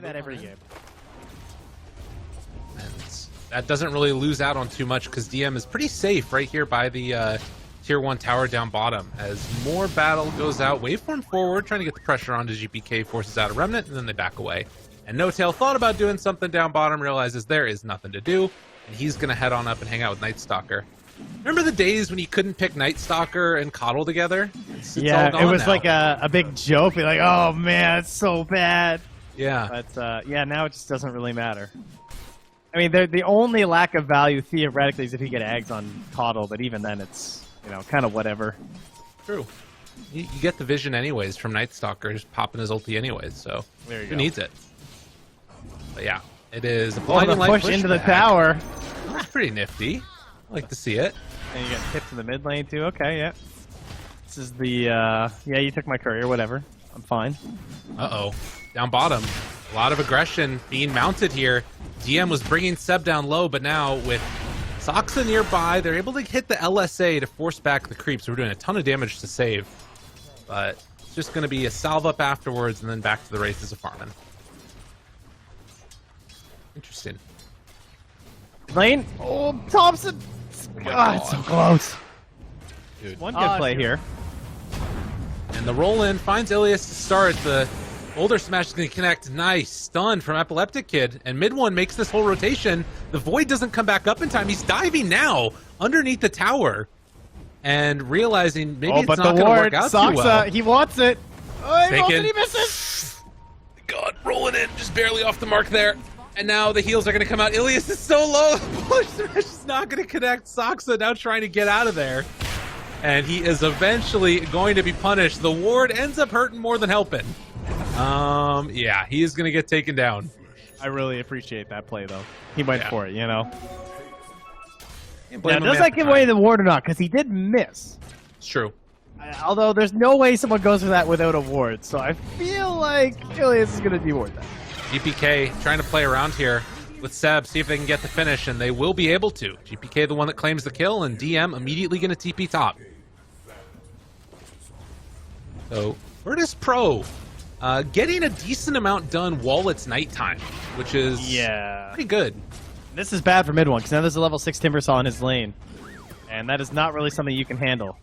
do that every game. And that doesn't really lose out on too much because DM is pretty safe right here by the tier 1 tower down bottom. As more battle goes out, waveform forward, trying to get the pressure onto GPK, forces out a remnant, and then they back away. And No Tail thought about doing something down bottom, realizes there is nothing to do, and he's going to head on up and hang out with Night Stalker. Remember the days when you couldn't pick Night Stalker and Coddle together? It's yeah, all gone it was now. like a big joke. Be like, oh man, it's so bad. Yeah. But yeah, now it just doesn't really matter. I mean, the only lack of value theoretically is if you get eggs on Coddle, but even then it's, you know, kind of whatever. True. You get the vision anyways from Night Stalker, just popping his ulti anyways, so there you who go. needs it? But yeah, it is a Oh, blinding the light push into the pushback. tower. That's pretty nifty. I like to see it. And you get hit to the mid lane too. Okay, yeah. This is the yeah. You took my courier. Whatever. I'm fine. Uh-oh. Down bottom. A lot of aggression being mounted here. DM was bringing Seb down low, but now with Soxa nearby, they're able to hit the LSA to force back the creeps. We're doing a ton of damage to save. But it's just going to be a salve up afterwards and then back to the races of farming. Interesting. Lane. Oh, Thompson. Oh my God, it's so close. Dude. One good play here. And the roll-in finds Ilias to start. The Boulder Smash is going to connect. Nice stun from Epileptic Kid. And mid one makes this whole rotation. The Void doesn't come back up in time. He's diving now underneath the tower. And realizing maybe it's not going to work out too well. He wants it. Oh, he wants it, Taken. he misses. God, rolling in. Just barely off the mark there. And now the heals are going to come out. Ilias is so low. Push Smash is not going to connect. Soxa now trying to get out of there. And he is eventually going to be punished. The ward ends up hurting more than helping. Yeah, he is going to get taken down. I really appreciate that play, though. He went for it, you know. Blame him Does half that the give time. away the ward or not? Because he did miss. It's true. Although there's no way someone goes for that without a ward, so I feel like Ilias is going to deward that. GPK trying to play around here with Seb, see if they can get the finish, and they will be able to. GPK the one that claims the kill, and DM immediately going to TP top. So, Virtus Pro getting a decent amount done while it's nighttime, which is pretty good. This is bad for mid one, because now there's a level 6 Timbersaw in his lane. And that is not really something you can handle.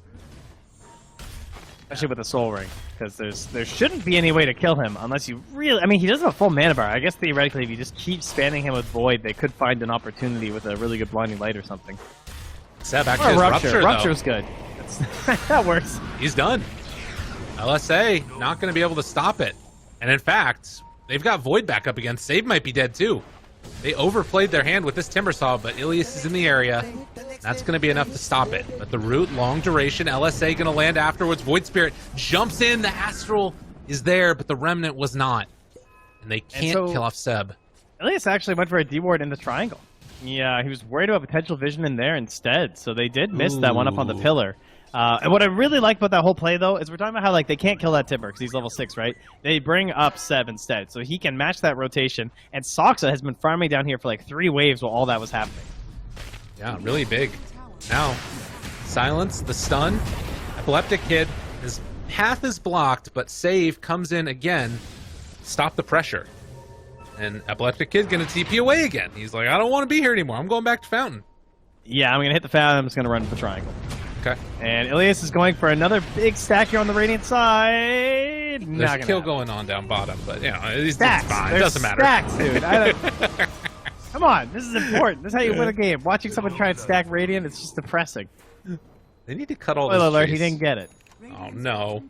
Especially with a Soul Ring, because there shouldn't be any way to kill him unless you really... I mean, he doesn't have a full mana bar. I guess theoretically, if you just keep spamming him with Void, they could find an opportunity with a really good Blinding Light or something. Seb actually has Rupture, Rupture's good. That works. He's done. LSA not going to be able to stop it. And in fact, they've got Void back up again. Save might be dead too. They overplayed their hand with this Timbersaw, but Ilias is in the area. That's going to be enough to stop it. But the root, long duration, LSA going to land afterwards. Void Spirit jumps in. The Astral is there, but the Remnant was not. And they can't kill off Seb. Ilias actually went for a D-ward in the triangle. Yeah, he was worried about potential vision in there instead, so they did miss that one up on the pillar. And what I really like about that whole play, though, is we're talking about how, like, they can't kill that Timber because he's level 6, right? They bring up Seb instead, so he can match that rotation. And Soxa has been farming down here for, like, 3 waves while all that was happening. Yeah, really big. Now, silence, the stun. Epileptic Kid, his path is blocked, but Save comes in again. Stop the pressure. And Epileptic Kid going to TP away again. He's like, I don't want to be here anymore. I'm going back to Fountain. Yeah, I'm going to hit the Fountain. I'm just going to run to the triangle. Okay. And Ilias is going for another big stack here on the Radiant side. There's a kill going on down bottom, but, you know, it's stacks. fine. It There's doesn't matter. Stacks, dude. Come on, this is important. This is how you win a game. Watching someone try and stack Radiant, it's just depressing. They need to cut all Spoiler this alert, trees. he didn't get it. Oh, no.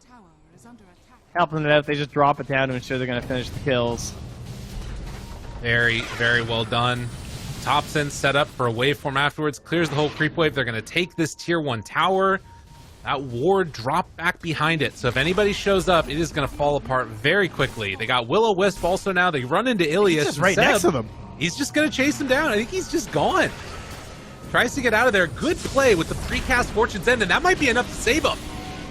Helping it out, they just drop it down to ensure they're going to finish the kills. Very, very well done. Thompson set up for a waveform afterwards, clears the whole creep wave. They're going to take this tier 1 tower. That ward dropped back behind it, so if anybody shows up, it is going to fall apart very quickly. They got Will-O-Wisp also now. They run into Ilias. He's just right next to them. He's just going to chase him down. I think he's just gone. Tries to get out of there. Good play with the precast Fortune's End, and that might be enough to save him.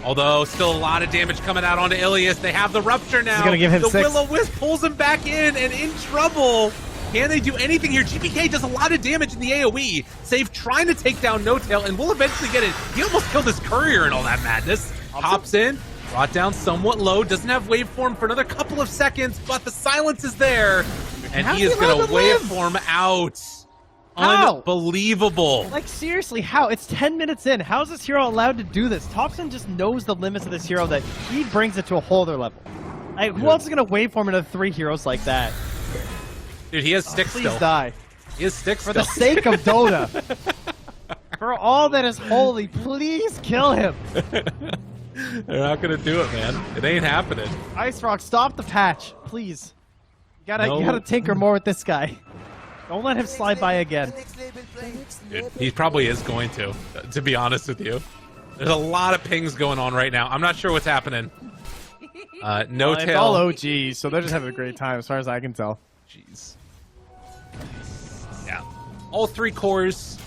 Although, still a lot of damage coming out onto Ilias. They have the Rupture now. He's gonna give him the 6. Will-O-Wisp pulls him back in, and in trouble. Can they do anything here? GPK does a lot of damage in the AoE. Save trying to take down No Tail, and will eventually get it. He almost killed his courier and all that madness. Hops in, Brought down somewhat low, doesn't have waveform for another couple of seconds, but the silence is there, and he is going to waveform out. How? Unbelievable. Like, seriously, how? It's 10 minutes in. How is this hero allowed to do this? Thompson just knows the limits of this hero, that he brings it to a whole other level. Like, who else is going to waveform into 3 heroes like that? Dude, he has sticks Please still. die. He has sticks For still. the sake of Dota. For all that is holy, please kill him. They're not going to do it, man. It ain't happening. Ice Rock, stop the patch, please. You No. gotta tinker more with this guy. Don't let him slide by again. Dude, he probably is going to be honest with you. There's a lot of pings going on right now. I'm not sure what's happening. No It's tail. all OGs, so they're just having a great time as far as I can tell. Jeez. Yeah. All 3 cores.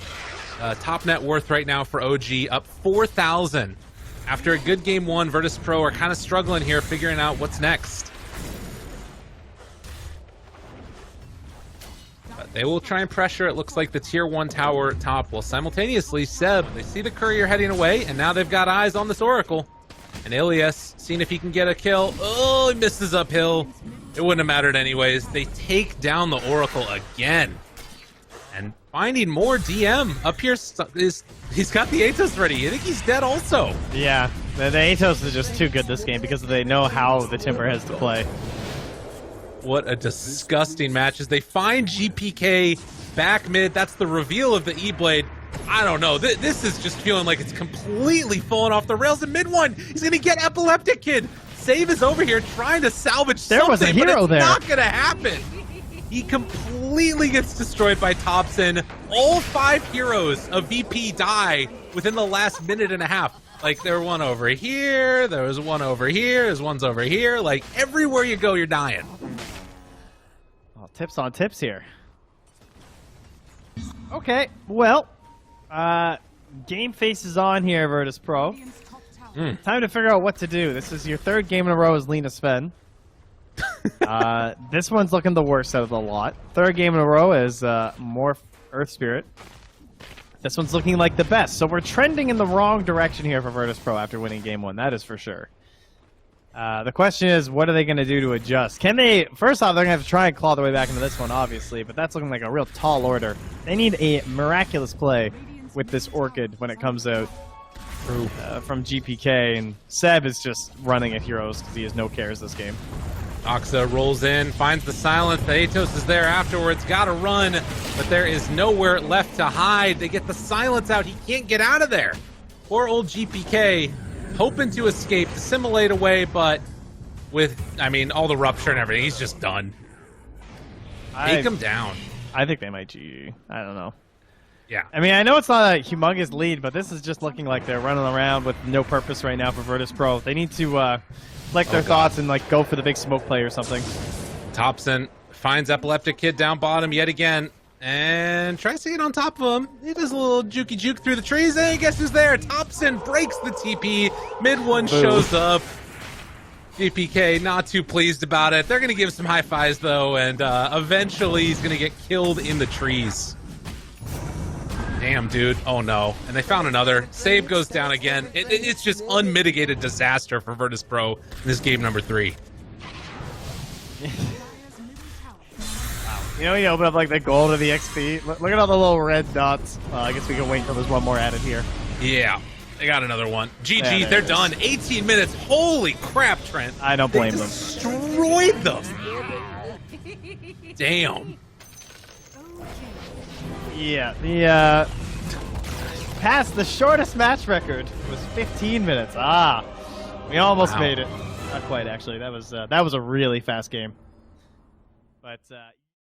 Top net worth right now for OG up 4,000. After a good game 1, Virtus Pro are kind of struggling here, figuring out what's next. But they will try and pressure. It looks like the tier 1 tower top will simultaneously. Seb, they see the courier heading away, and now they've got eyes on this Oracle. And Ilias, seeing if he can get a kill. Oh, he misses uphill. It wouldn't have mattered anyways. They take down the Oracle again. And finding more DM up here is he's got the Atos ready. I think he's dead also. Yeah, the Atos is just too good this game because they know how the Timber has to play. What a disgusting match as they find GPK back mid. That's the reveal of the E-Blade. I don't know. This is just feeling like it's completely falling off the rails in mid 1. He's going to get Epileptic Kid. Save is over here trying to salvage something, was a hero but it's there. not going to happen. He completely gets destroyed by Thompson. All 5 heroes of VP die within the last minute and a half. Like, there was one over here, there was one over here, there's one's over here. Like, everywhere you go, you're dying. Oh, tips on tips here. Okay, well, game face is on here, Virtus Pro. Time to figure out what to do. This is your 3rd game in a row as Lena Sven. This one's looking the worst out of the lot. 3rd game in a row is more Earth Spirit. This one's looking like the best. So we're trending in the wrong direction here for Virtus Pro after winning game 1. That is for sure. The question is, what are they going to do to adjust? Can they... First off, they're going to have to try and claw their way back into this one, obviously. But that's looking like a real tall order. They need a miraculous play with this Orchid when it comes out from GPK. And Seb is just running at heroes because he has no cares this game. Oxa rolls in, finds the silence. The Atos is there afterwards. Gotta run, but there is nowhere left to hide. They get the silence out. He can't get out of there. Poor old GPK, hoping to escape, dissimulate away, but with, I mean, all the rupture and everything, he's just done. Take him down. I think they might GG. I don't know. Yeah. I mean, I know it's not a humongous lead, but this is just looking like they're running around with no purpose right now for Virtus Pro. They need to collect their thoughts and like go for the big smoke play or something. Thompson finds Epileptic Kid down bottom yet again and tries to get on top of him. He does a little jukey juke through the trees. Hey, guess who's there? Thompson breaks the TP. Mid 1 shows up. GPK not too pleased about it. They're going to give some high fives though, and eventually he's going to get killed in the trees. Damn, dude. Oh, no. And they found another. Save goes down again. It's just unmitigated disaster for Virtus Pro in this game number 3. You know, you open up like the gold or the XP. Look at all the little red dots. I guess we can wait until there's one more added here. Yeah. They got another one. GG, Yeah, they're done. 18 minutes. Holy crap, Trent. I don't blame them. Destroyed them. Damn. Yeah, the past the shortest match record was 15 minutes. We almost made it. Not quite, actually. That was a really fast game. But